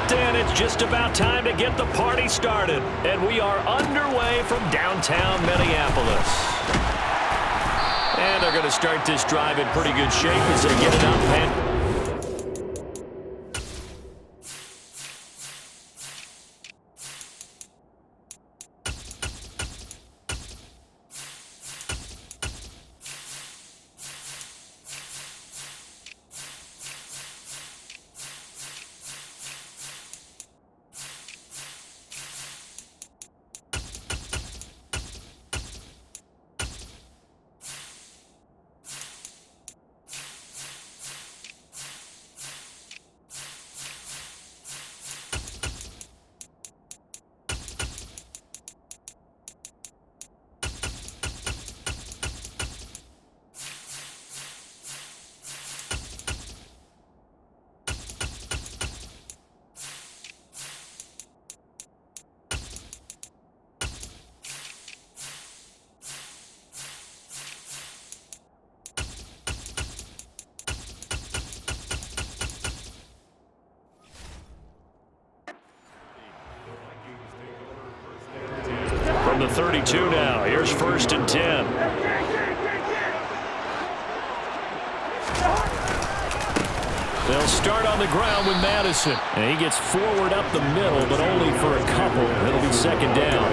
And it's just about time to get the party started. And we are underway from downtown Minneapolis. And they're going to start this drive in pretty good shape as they get it up. And from the 32 now, here's 1st and 10. They'll start on the ground with Madison. And he gets forward up the middle, but only for a couple. It'll be 2nd down.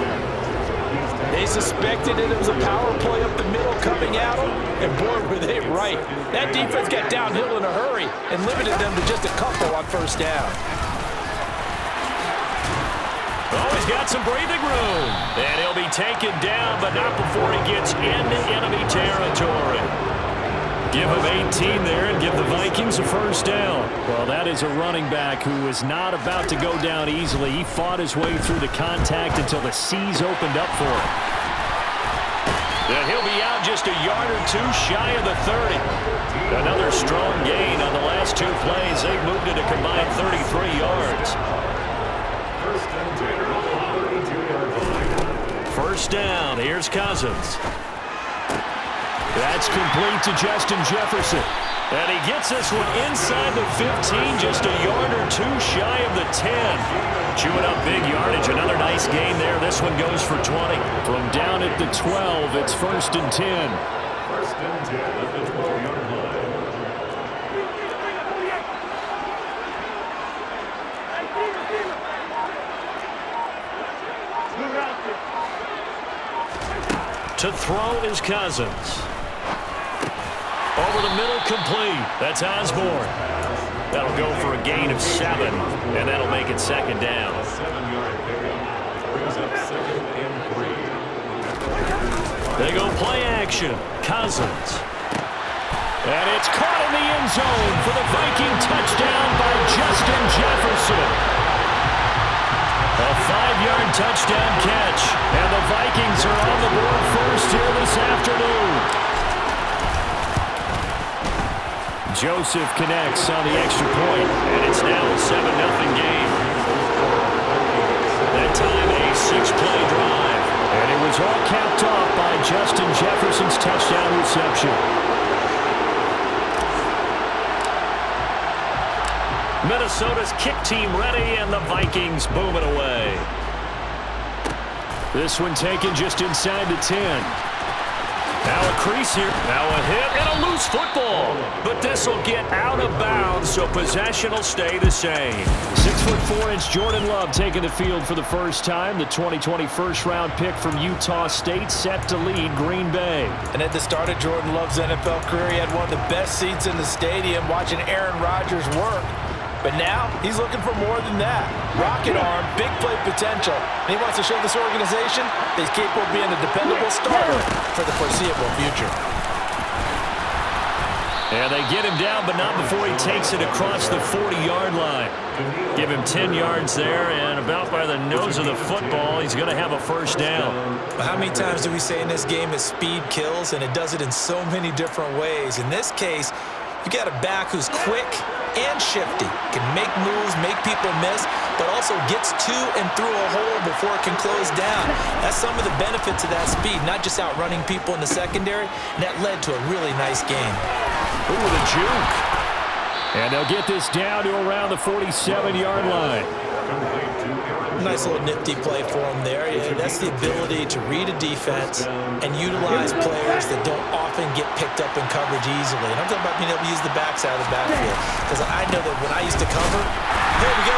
They suspected it was a power play up the middle coming at them, and boy, were they right. That defense got downhill in a hurry and limited them to just a couple on 1st down. Oh, he's got some breathing room. And he'll be taken down, but not before he gets into enemy territory. Give him 18 there and give the Vikings a 1st down. Well, that is a running back who is not about to go down easily. He fought his way through the contact until the seas opened up for him. And he'll be out just a yard or two shy of the 30. Another strong gain on the last 2 plays. They've moved it a combined 33 yards. 1st down. Here's Cousins. That's complete to Justin Jefferson. And he gets this one inside the 15, just a yard or 2 shy of the 10. Chewing up big yardage. Another nice gain there. This one goes for 20. From down at the 12, it's 1st and 10. 1st and 10 at the 12-yard line. To throw is Cousins. Over the middle, complete. That's Osborne. That'll go for a gain of 7, and that'll make it 2nd down. 7-yard pickup. Brings up 2nd and 3. They go play action. Cousins. And it's caught in the end zone for the Viking touchdown by Justin Jefferson. A 5-yard touchdown catch, and the Vikings are on the board first here this afternoon. Joseph connects on the extra point, and it's now a 7-0 game. That time a 6-play drive, and it was all capped off by Justin Jefferson's touchdown reception. Minnesota's kick team ready, and the Vikings boom it away. This one taken just inside the 10. Now a crease here. Now a hit and a loose football. But this will get out of bounds, so possession will stay the same. 6'4" Jordan Love taking the field for the first time. The 2020 first-round pick from Utah State set to lead Green Bay. And at the start of Jordan Love's NFL career, he had one of the best seats in the stadium watching Aaron Rodgers work. But now, he's looking for more than that. Rocket arm, big play potential. And he wants to show this organization that he's capable of being a dependable starter for the foreseeable future. And they get him down, but not before he takes it across the 40-yard line. Give him 10 yards there, and about by the nose of the football, he's going to have a first down. But how many times do we say in this game that speed kills, and it does it in so many different ways? In this case, you got a back who's quick and shifty, can make moves, make people miss, but also gets to and through a hole before it can close down. That's some of the benefits of that speed, not just outrunning people in the secondary, and that led to a really nice game. Ooh, the juke. And they'll get this down to around the 47-yard line. Nice little nifty play for him there. Yeah, that's the ability to read a defense and utilize players that don't often get picked up in coverage easily. And I'm talking about being able to use the backside of the backfield. Because I know that when I used to cover, here we go,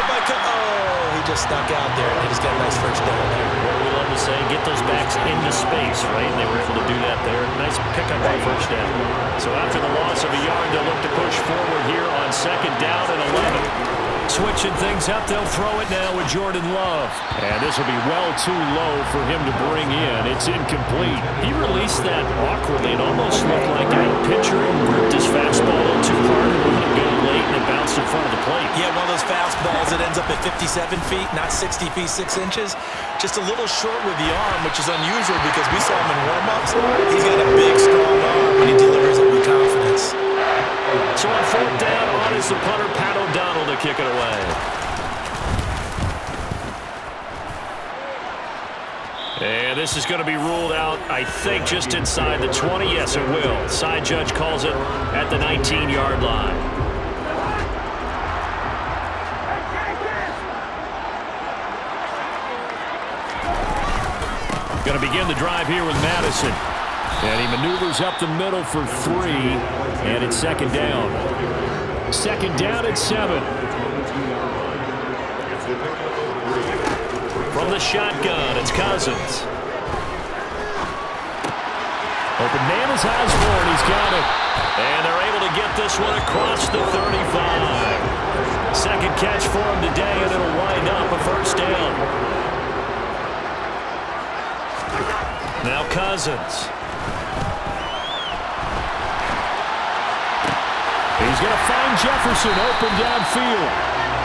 he just snuck out there, and he just got a nice first down there. What we love to say, get those backs into space, right? And they were able to do that there. Nice pickup on first down. So after the loss of a yard, they'll look to push forward here on 2nd down and 11. Switching things up, they'll throw it now with Jordan Love. And this will be well too low for him to bring in. It's incomplete. He released that awkwardly. It almost looked like a pitcher gripped his fastball too hard and let it go late, and it bounced in front of the plate. Yeah, one of those fastballs that ends up at 57 feet, not 60 feet, 6 inches. Just a little short with the arm, which is unusual because we saw him in warm-ups. He's got a big, strong arm when he delivers it with confidence. So on 4th down, on is the punter, Pat O'Donnell, to kick it away. And this is going to be ruled out, I think, just inside the 20. Yes, it will. Side judge calls it at the 19-yard line. Going to begin the drive here with Madison. And he maneuvers up the middle for 3, and it's 2nd down. 2nd down at 7. From the shotgun, it's Cousins. Open man is Osborne. He's got it. And they're able to get this one across the 35. Second catch for him today, and it'll wind up a first down. Now Cousins. He's going to find Jefferson open downfield.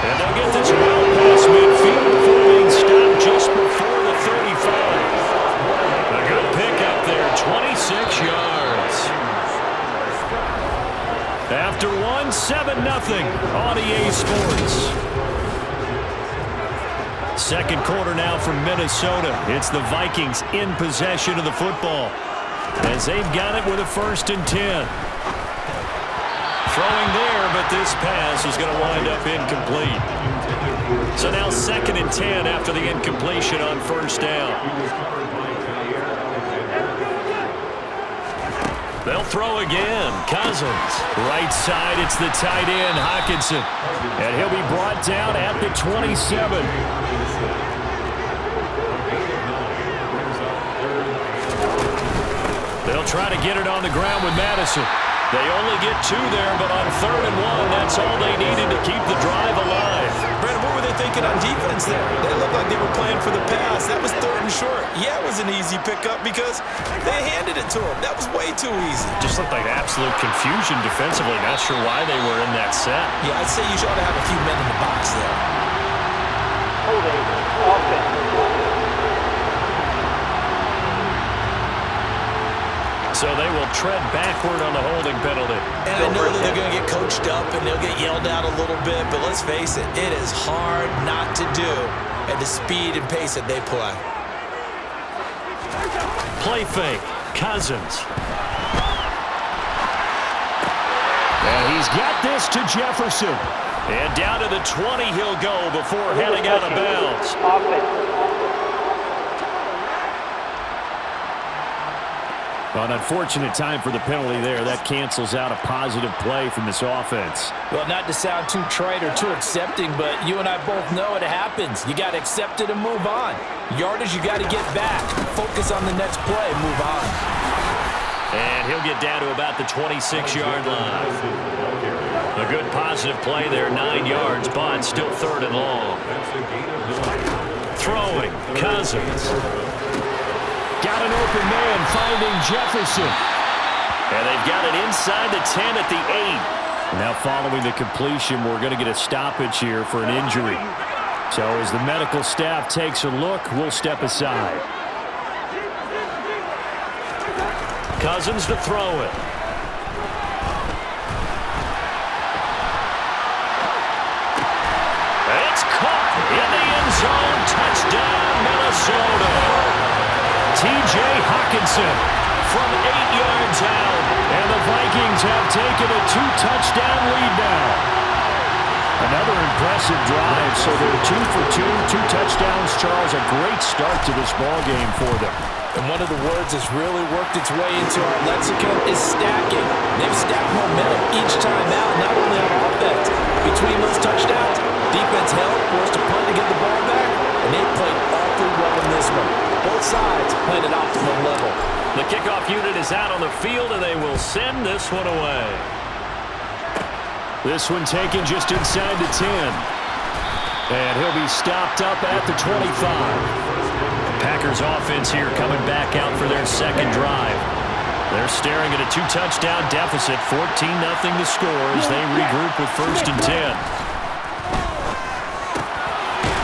And they'll get this well past midfield before being stopped just before the 35. A good pickup there, 26 yards. After 7-0 on EA Sports. Second quarter now from Minnesota. It's the Vikings in possession of the football, as they've got it with a 1st and 10. Throwing there, but this pass is going to wind up incomplete. So now 2nd and 10 after the incompletion on 1st down. They'll throw again. Cousins. Right side, it's the tight end, Hockenson. And he'll be brought down at the 27. They'll try to get it on the ground with Madison. They only get 2 there, but on 3rd and 1, that's all they needed to keep the drive alive. Brandon, what were they thinking on defense there? They looked like they were playing for the pass. That was 3rd and short. Yeah, it was an easy pickup because they handed it to him. That was way too easy. Just looked like absolute confusion defensively. Not sure why they were in that set. Yeah, I'd say you ought to have a few men in the box there. Holding offense. So they will tread backward on the holding penalty. And I know that they're going to get coached up and they'll get yelled at a little bit, but let's face it, it is hard not to do at the speed and pace that they play. Play fake. Cousins. And he's got this to Jefferson. And down to the 20 he'll go before heading out of bounds. Well, an unfortunate time for the penalty there. That cancels out a positive play from this offense. Well, not to sound too trite or too accepting, but you and I both know it happens. You got to accept it and move on. Yardage, you got to get back. Focus on the next play and move on. And he'll get down to about the 26-yard line. A good positive play there, 9 yards, but still 3rd and long. Throwing, Cousins. Got an open man, finding Jefferson. And they've got it inside the 10 at the 8. Now following the completion, we're going to get a stoppage here for an injury. So as the medical staff takes a look, we'll step aside. Cousins to throw it. It's caught in the end zone. Touchdown, Minnesota. T.J. Hockenson from 8 yards out, and the Vikings have taken a 2-touchdown lead now. Another impressive drive, so they're 2 for 2, 2 touchdowns. Charles, a great start to this ball game for them. And one of the words that's really worked its way into our lexicon is stacking. They've stacked momentum each time out, not only on offense. Between those touchdowns, defense held, forced a punt to get the ball back, and they played awfully well in this one. Both sides playing at optimal level. The kickoff unit is out on the field, and they will send this one away. This one taken just inside the 10. And he'll be stopped up at the 25. Packers offense here coming back out for their second drive. They're staring at a 2-touchdown deficit, 14-0 to score as they regroup with 1st and 10.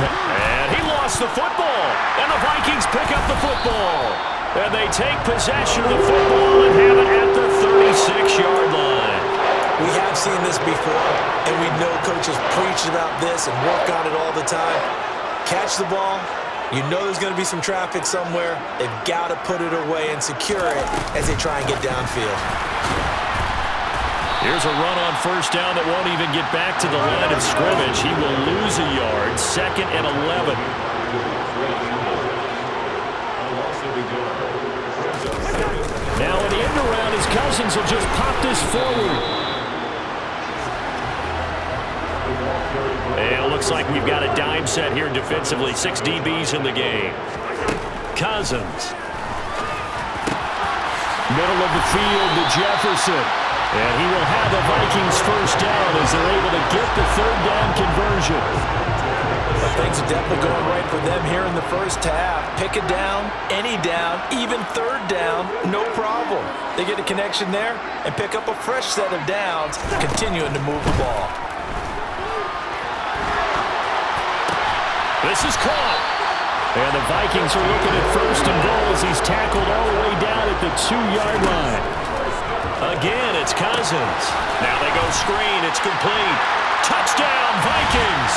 And he lost the football, and the Vikings pick up the football. And they take possession of the football and have it at the 36-yard line. We have seen this before, and we know coaches preach about this and work on it all the time. Catch the ball. You know there's going to be some traffic somewhere. They've got to put it away and secure it as they try and get downfield. Here's a run on 1st down that won't even get back to the line of scrimmage. He will lose a yard, 2nd and 11. Now an end around his Cousins will just pop this forward. And it looks like we've got a dime set here defensively. 6 DBs in the game. Cousins. Middle of the field to Jefferson. And he will have the Vikings 1st down as they're able to get the 3rd down conversion. But things are definitely going right for them here in the first half. Pick a down, any down, even 3rd down, no problem. They get a connection there and pick up a fresh set of downs, continuing to move the ball. This is caught. And the Vikings are looking at 1st and goal as he's tackled all the way down at the 2-yard line. Again, it's Cousins. Now they go screen. It's complete. Touchdown, Vikings.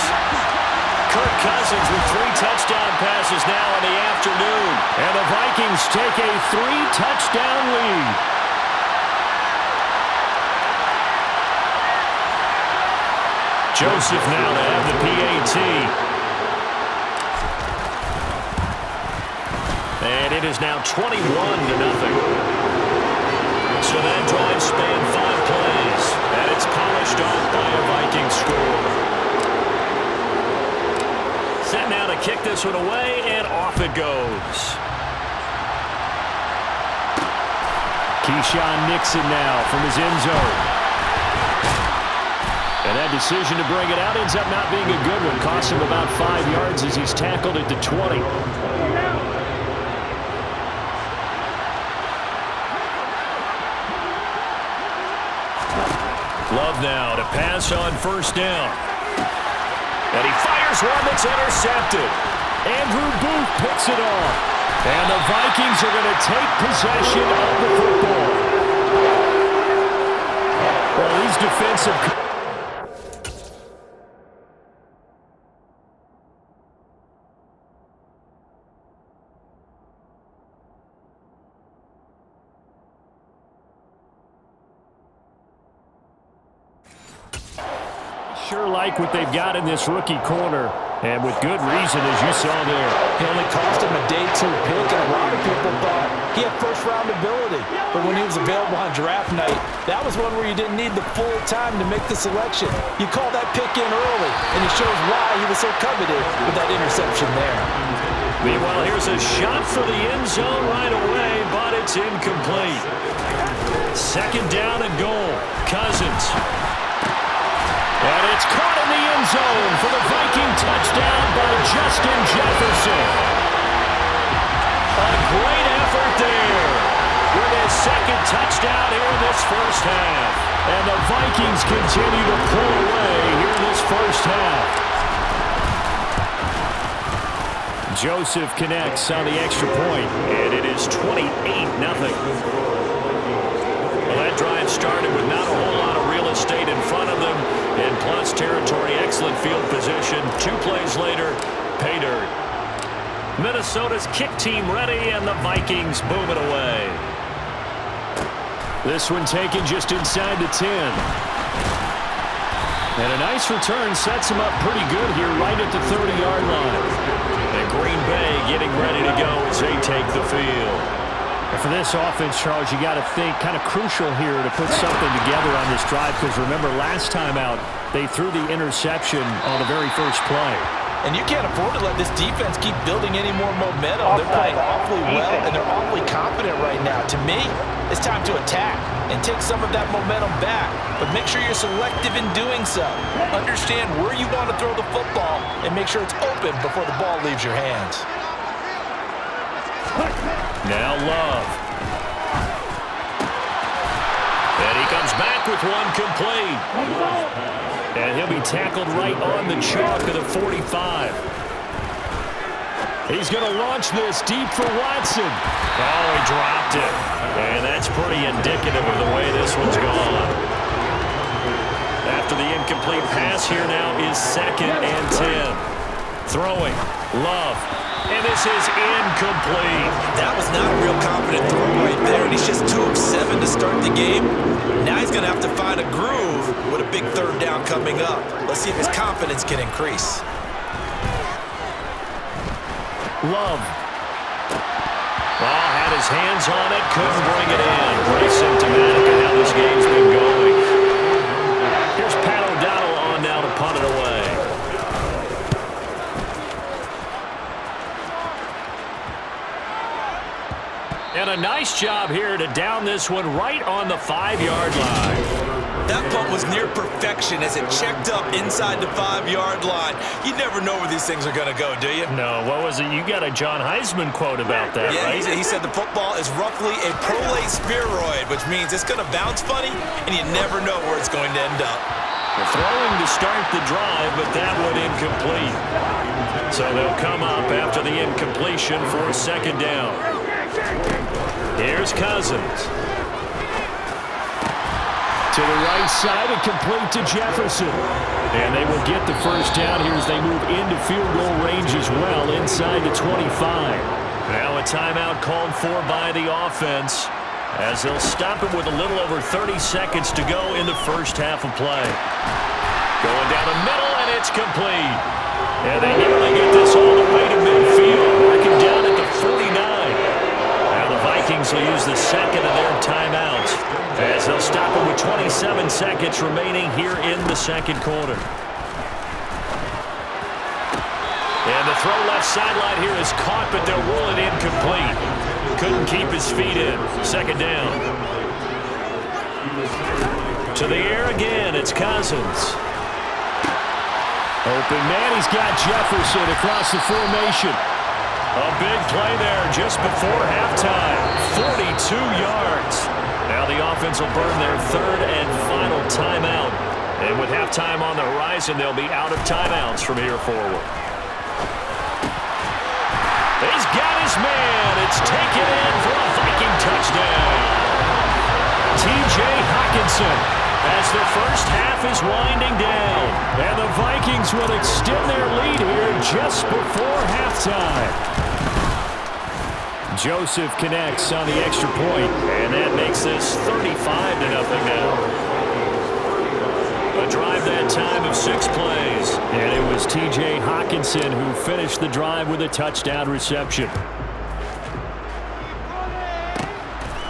Kirk Cousins with 3 touchdown passes now in the afternoon. And the Vikings take a 3-touchdown lead. Joseph now to have the PAT. And it is now 21-0. So that drive spanned 5 plays. And it's polished off by a Viking score. Set now to kick this one away, and off it goes. Keyshawn Nixon now from his end zone. And that decision to bring it out ends up not being a good one. Costs him about 5 yards as he's tackled at the 20. Love now to pass on 1st down. And he fires one that's intercepted. Andrew Booth picks it off. And the Vikings are going to take possession of the football. Well, these defensive... Sure like what they've got in this rookie corner, and with good reason, as you saw there. He only cost him a day 2 pick, and a lot of people thought he had 1st-round ability. But when he was available on draft night, that was one where you didn't need the full time to make the selection. You call that pick in early, and it shows why he was so coveted with that interception there. Meanwhile, here's a shot for the end zone right away, but it's incomplete. 2nd down and goal. Cousins. And it's caught in the end zone for the Viking touchdown by Justin Jefferson. A great effort there with his 2nd touchdown here in this first half. And the Vikings continue to pull away here in this first half. Joseph connects on the extra point, and it is 28-0. Well, that drive started with not a whole lot of real estate in front of them, and plus territory, excellent field position. 2 plays later, pay dirt. Minnesota's kick team ready, and the Vikings boom it away. This one taken just inside the 10. And a nice return sets him up pretty good here right at the 30-yard line. And Green Bay getting ready to go as they take the field. And for this offense, Charles, you got to think kind of crucial here to put something together on this drive because remember last time out they threw the interception on the very first play. And you can't afford to let this defense keep building any more momentum. They're playing awfully well, and they're awfully confident right now. To me, it's time to attack and take some of that momentum back. But make sure you're selective in doing so. Understand where you want to throw the football and make sure it's open before the ball leaves your hands. Now Love. And he comes back with one complete. And he'll be tackled right on the chalk of the 45. He's going to launch this deep for Watson. Oh, he dropped it. And that's pretty indicative of the way this one's gone. After the incomplete pass, here now is 2nd and 10. Throwing. Love. And this is incomplete. That was not a real confident throw right there, and he's just 2 of 7 to start the game. Now he's going to have to find a groove with a big 3rd down coming up. Let's see if his confidence can increase. Love. Well, had his hands on it, couldn't bring it in. Pretty symptomatic of how this game's been going. Here's Pat O'Donnell on now to punt it away. And a nice job here to down this one right on the 5-yard line. That punt was near perfection as it checked up inside the 5-yard line. You never know where these things are going to go, do you? No, what was it? You got a John Heisman quote about that, yeah, right? He said the football is roughly a prolate spheroid, which means it's going to bounce funny, and you never know where it's going to end up. They're throwing to start the drive, but that one incomplete. So they'll come up after the incompletion for a 2nd down. Here's Cousins. To the right side and complete to Jefferson. And they will get the 1st down here as they move into field goal range as well inside the 25. Now a timeout called for by the offense as they'll stop it with a little over 30 seconds to go in the first half of play. Going down the middle, and it's complete. And they nearly get this all the way to midfield, marking down at the 49. Now the Vikings will use the 2nd of their timeouts as they'll stop it with 27 seconds remaining here in the 2nd quarter. And the throw left sideline here is caught, but they'll rule it incomplete. Couldn't keep his feet in. 2nd down. To the air again, it's Cousins. Open man, he's got Jefferson across the formation. A big play there just before halftime. 42 yards. Now the offense will burn their 3rd and final timeout. And with halftime on the horizon, they'll be out of timeouts from here forward. He's got his man. It's taken in for a Viking touchdown. T.J. Hockenson as the first half is winding down. And the Vikings will extend their lead here just before halftime. Joseph connects on the extra point, and that makes this 35-0 now. A drive that time of 6 plays. And it was T.J. Hockenson who finished the drive with a touchdown reception.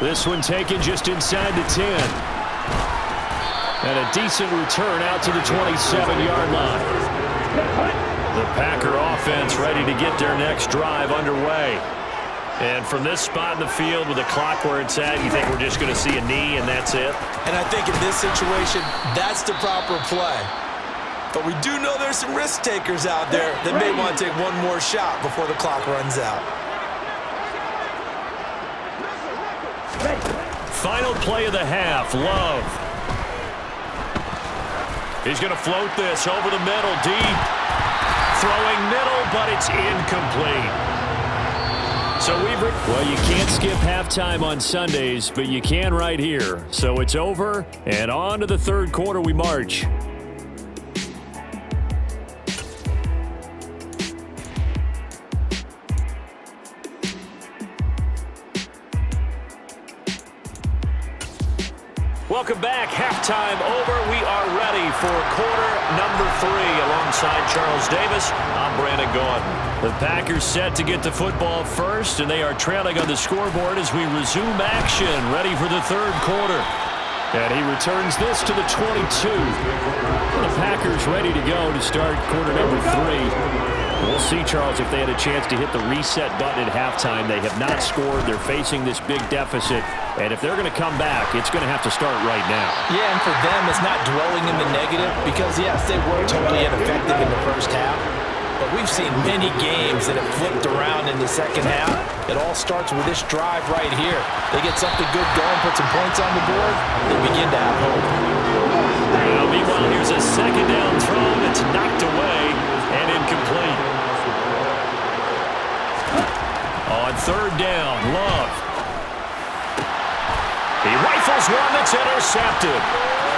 This one taken just inside the 10. And a decent return out to the 27-yard line. The Packer offense ready to get their next drive underway. And from this spot in the field with the clock where it's at, you think we're just going to see a knee and that's it? And I think in this situation, that's the proper play. But we do know there's some risk takers out there that may want to take one more shot before the clock runs out. Final play of the half, Love. He's going to float this over the middle, deep. Throwing middle, but it's incomplete. So well, you can't skip halftime on Sundays, but you can right here. So it's over, and on to the 3rd quarter we march. Welcome Welcome back. Halftime over. We are ready for quarter number 3. Alongside Charles Davis, I'm Brandon Gaudin. The Packers set to get the football first, and they are trailing on the scoreboard as we resume action, ready for the third quarter. And he returns this to the 22. The Packers ready to go to start quarter number 3. We'll see, Charles, if they had a chance to hit the reset button at halftime. They have not scored. They're facing this big deficit. And if they're going to come back, it's going to have to start right now. Yeah, and for them, it's not dwelling in the negative because, yes, they were totally ineffective in the first half. But we've seen many games that have flipped around in the second half. It all starts with this drive right here. They get something good going, put some points on the board, they begin to have hope. Well, meanwhile, here's a second down throw that's knocked away and incomplete. On third down, Love. He rifles one that's intercepted.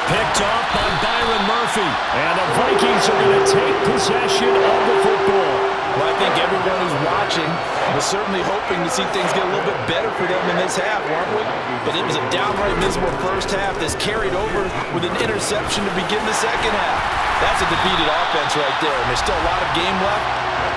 Picked off by Byron Murphy. And the Vikings are going to take possession of the football. Well, I think everyone who's watching was certainly hoping to see things get a little bit better for them in this half, weren't we? But it was a downright miserable first half that's carried over with an interception to begin the second half. That's a defeated offense right there, and there's still a lot of game left.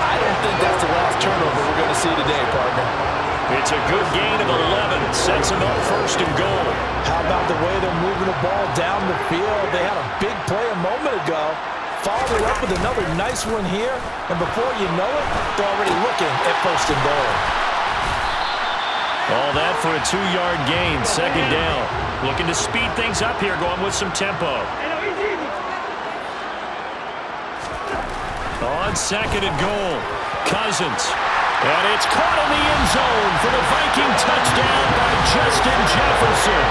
I don't think that's the last turnover we're going to see today, partner. It's a good gain of 11. Sets them up first and goal. How about the way they're moving the ball down the field? They had a big play a moment ago. Followed it up with another nice one here. And before you know it, they're already looking at first and goal. All that for a 2-yard gain. Second down. Looking to speed things up here, going with some tempo. On second and goal, Cousins. And it's caught in the end zone for the Viking touchdown by Justin Jefferson.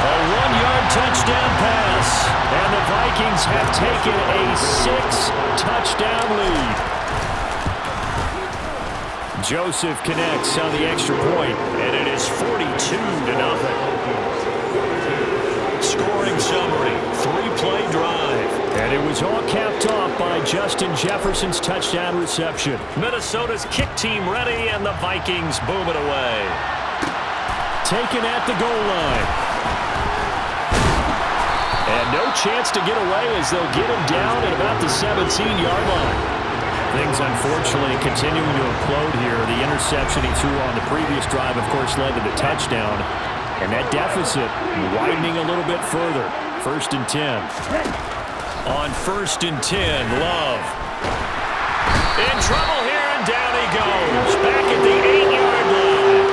A 1-yard touchdown pass. And the Vikings have taken a 6-touchdown lead. Joseph connects on the extra point, and it is 42-0. Scoring summary, 3-play drive. And it was all capped off by Justin Jefferson's touchdown reception. Minnesota's kick team ready, and the Vikings boom it away. Taken at the goal line. And no chance to get away as they'll get him down at about the 17-yard line. Things, unfortunately, continuing to implode here. The interception he threw on the previous drive, of course, led to the touchdown. And that deficit widening a little bit further. First and 10. On first and 10, Love. In trouble here, and down he goes. Back at the 8-yard line.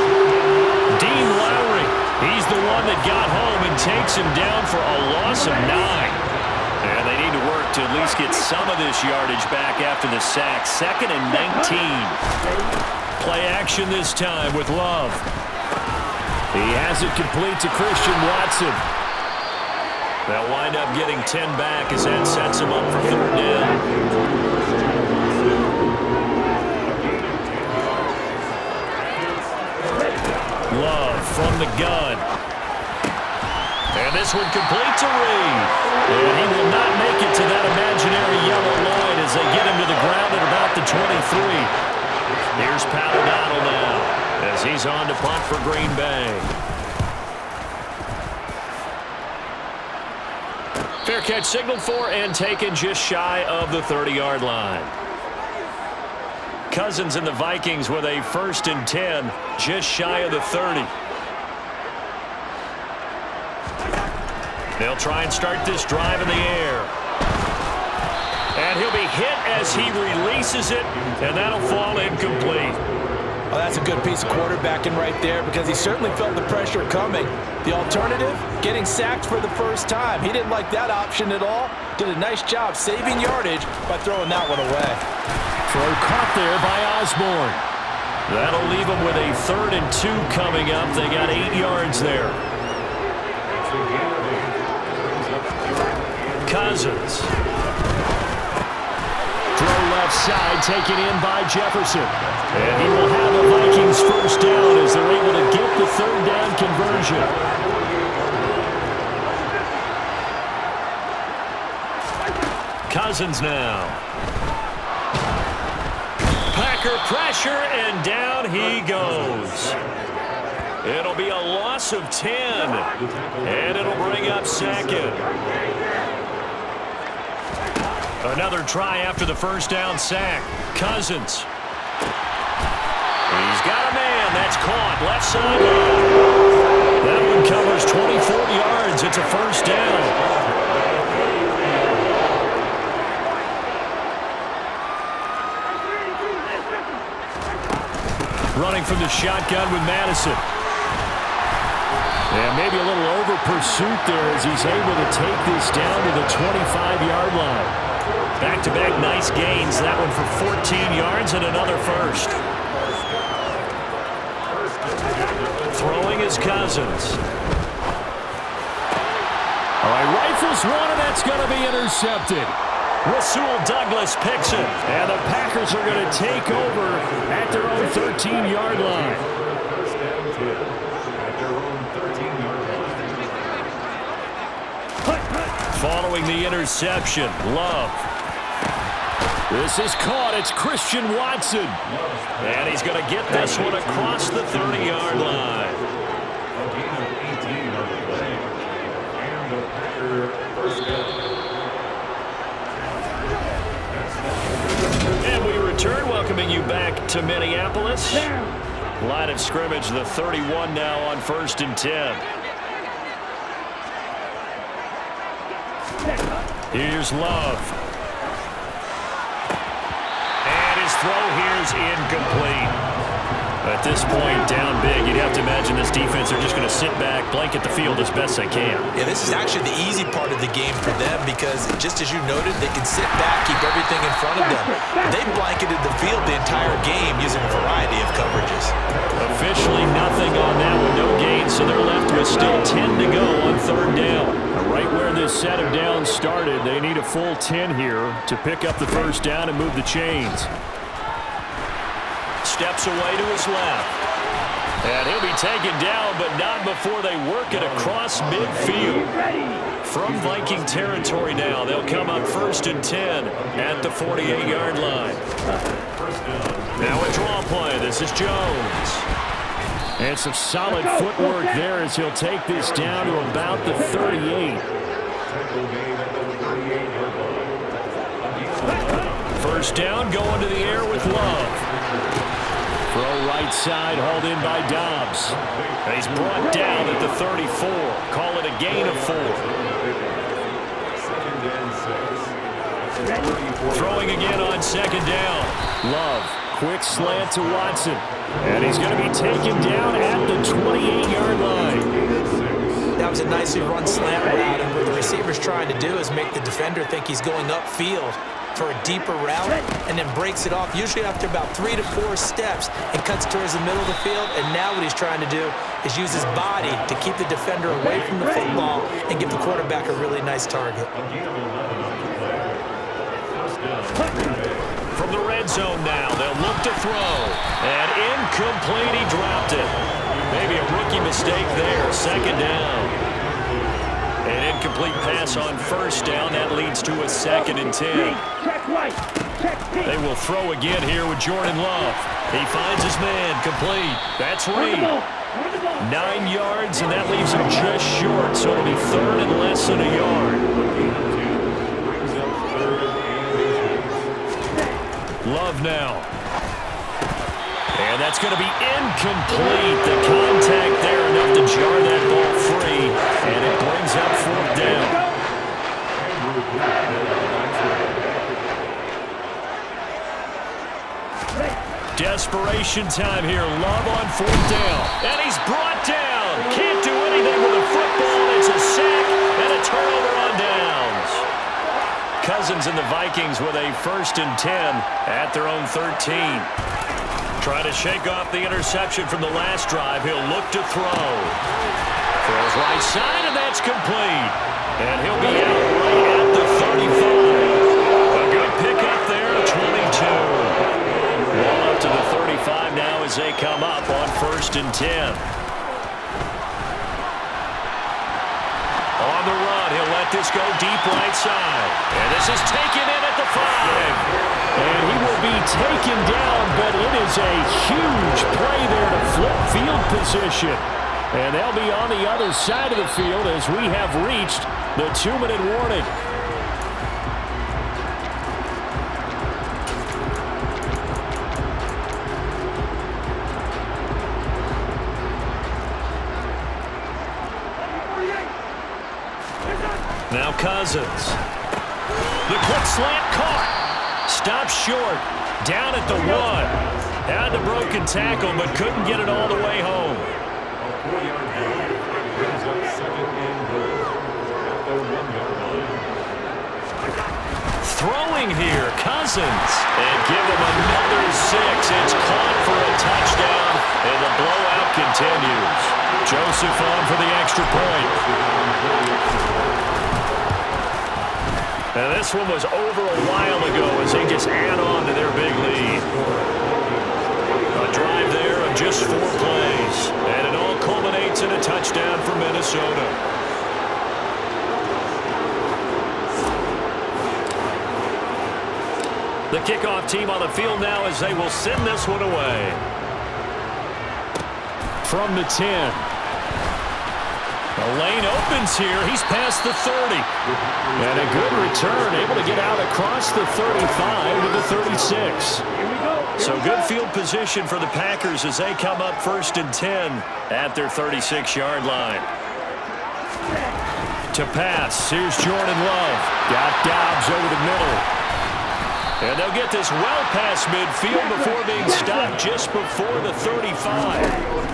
Dean Lowry, he's the one that got home and takes him down for a loss of 9. And they need to work to at least get some of this yardage back after the sack. Second and 19. Play action this time with Love. He has it complete to Christian Watson. They'll wind up getting 10 back as that sets him up for third down. Love from the gun. And this one complete to Reed. And he will not make it to that imaginary yellow line as they get him to the ground at about the 23. Here's Pat O'Donnell now as he's on to punt for Green Bay. Fair catch signaled for and taken just shy of the 30-yard line. Cousins and the Vikings with a first and 10, just shy of the 30. They'll try and start this drive in the air. And he'll be hit as he releases it, and that'll fall incomplete. Oh, that's a good piece of quarterbacking right there because he certainly felt the pressure coming. The alternative, getting sacked for the first time. He didn't like that option at all. Did a nice job saving yardage by throwing that one away. Throw caught there by Osborne. That'll leave them with a third and 2 coming up. They got 8 yards there. Cousins. Throw left side, taken in by Jefferson. And he will have the Vikings first down as they're able to get the third down conversion. Cousins now. Packer pressure, and down he goes. It'll be a loss of 10. And it'll bring up second. Another try after the first down sack. Cousins. He's got a man. That's caught. Left sideline. That one covers 24 yards. It's a first down. Running from the shotgun with Madison. And maybe a little over pursuit there as he's able to take this down to the 25-yard line. Back-to-back nice gains. That one for 14 yards and another first. Throwing is Cousins. All right, rifles one, and that's going to be intercepted. Rasul Douglas picks it. And the Packers are going to take over at their own 13-yard line. Following the interception, Love. This is caught. It's Christian Watson. And he's going to get this one across the 30-yard line. And we return, welcoming you back to Minneapolis. Line of scrimmage, the 31 now on 1st and 10. Here's Love. And his throw here's incomplete. At this point, down big, you'd have to imagine this defense are just going to sit back, blanket the field as best they can. Yeah, this is actually the easy part of the game for them because, just as you noted, they can sit back, keep everything in front of them. They've blanketed the field the entire game using a variety of coverages. Officially nothing on that one, no gain, so they're left with still 10 to go on 3rd down. Right where this set of downs started, they need a full 10 here to pick up the first down and move the chains. Steps away to his left. And he'll be taken down, but not before they work it across midfield. From Viking territory now, they'll come up 1st and 10 at the 48-yard line. Now a draw play. This is Jones. And some solid footwork there as he'll take this down to about the 38. First down, going to the air with Love. Throw right side, hauled in by Dobbs. And he's brought down at the 34. Call it a gain of 4. Throwing again on 2nd down. Love, quick slant to Watson. And he's going to be taken down at the 28-yard line. That was a nicely run slant route, and what the receiver's trying to do is make the defender think he's going upfield for a deeper route and then breaks it off, usually after about 3 to 4 steps, and cuts towards the middle of the field. And now what he's trying to do is use his body to keep the defender away from the football and give the quarterback a really nice target. From the red zone now, they'll look to throw. And incomplete, he dropped it. Maybe a rookie mistake there, 2nd down. An incomplete pass on 1st down. That leads to a 2nd and 10. They will throw again here with Jordan Love. He finds his man, complete. That's Reed. 9 yards, and that leaves him just short, so it'll be 3rd and less than a yard. Love now. And that's going to be incomplete. The contact there enough to jar that ball free. And it brings up 4th down. Desperation time here. Love on 4th down. And he's brought down. Can't do anything with the football. It's a sack and a turnover on downs. Cousins and the Vikings with a 1st and 10 at their own 13. Trying to shake off the interception from the last drive. He'll look to throw. Throws right side, and that's complete. And he'll be out right at the 35. A good pickup there, 22. Ball up to the 35 now as they come up on 1st and 10. On the run, he'll let let this go deep right side. And this is taken in at the 5. And he will be taken down, but it is a huge play there to flip field position. And they'll be on the other side of the field as we have reached the 2-minute warning. Now Cousins. The quick slant caught. Stopped short. Down at the 1. Had the broken tackle, but couldn't get it all the way home. A 4-yard gain brings up second and goal at the 1-yard line. Throwing here, Cousins. And give him another 6. It's caught for a touchdown, and the blowout continues. Joseph on for the extra point. And this one was over a while ago as they just add on to their big lead. A drive there of just 4 plays. And it all culminates in a touchdown for Minnesota. The kickoff team on the field now as they will send this one away. From the 10. The lane opens here. He's past the 30. And a good return, able to get out across the 35 to the 36. So good field position for the Packers as they come up 1st and 10 at their 36-yard line. To pass, here's Jordan Love. Got Dobbs over the middle. And they'll get this well past midfield before being stopped just before the 35.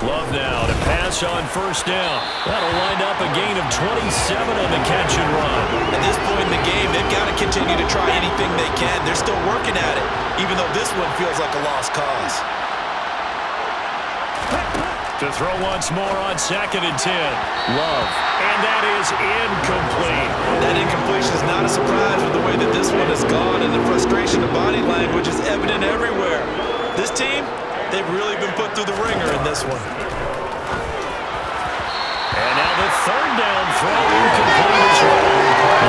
Love now to pass on 1st down. That'll wind up a gain of 27 on the catch and run. At this point in the game, they've got to continue to try anything they can. They're still working at it, even though this one feels like a lost cause. To throw once more on 2nd and 10. Love. And that is incomplete. That incompletion is not a surprise with the way that this one has gone, and the frustration of body language is evident everywhere. This team, they've really been put through the ringer in this one. And now the 3rd down throw incomplete as well.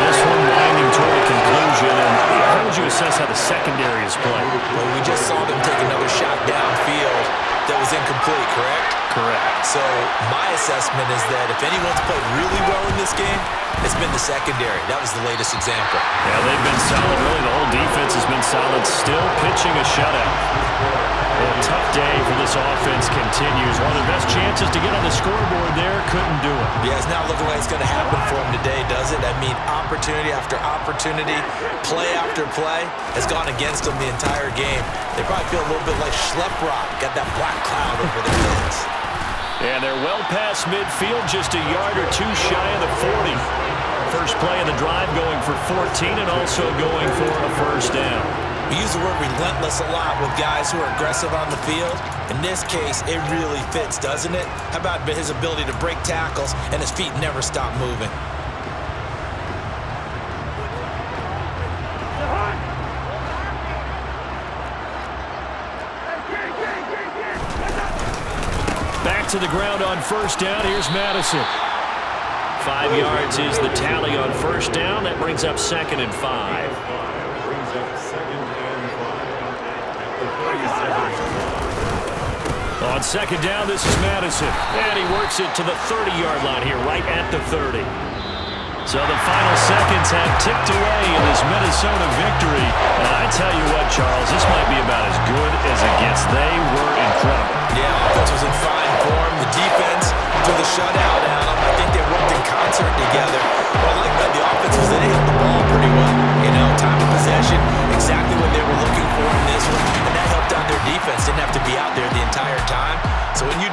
This one winding toward a conclusion. And how would you assess how the secondary is playing? Well, we just saw them take another shot downfield that was incomplete, correct? Correct. So my assessment is that if anyone's played really well in this game, it's been the secondary. That was the latest example. Yeah, they've been solid. Really, the whole defense has been solid. Still pitching a shutout. A tough day for this offense continues. One of the best chances to get on the scoreboard there, couldn't do it. Yeah, it's not looking like it's going to happen for him today, does it? I mean, opportunity after opportunity, play after play has gone against him the entire game. They probably feel a little bit like Schleprock, got that black cloud over their heads. And they're well past midfield, just a yard or 2 shy of the 40. First play of the drive going for 14 and also going for a 1st down. We use the word relentless a lot with guys who are aggressive on the field. In this case, it really fits, doesn't it? How about his ability to break tackles and his feet never stop moving? Back to the ground on 1st down. Here's Madison. 5 yards is the tally on 1st down. That brings up 2nd and 5. Brings up 2nd and 5 at the 37. On 2nd down, this is Madison. And he works it to the 30-yard line here, right at the 30. So the final seconds have ticked away in this Minnesota victory. And I tell you what, Charles, this might be about as good as it gets. They were incredible. Yeah, offense was in fine form. The defense threw the shutout at them. I think they worked in concert together. What I like about the offense was they hit the ball pretty well. You know, time of possession, exactly what they were looking for in this one. And that helped out their defense. Didn't have to be out there the entire time. So when you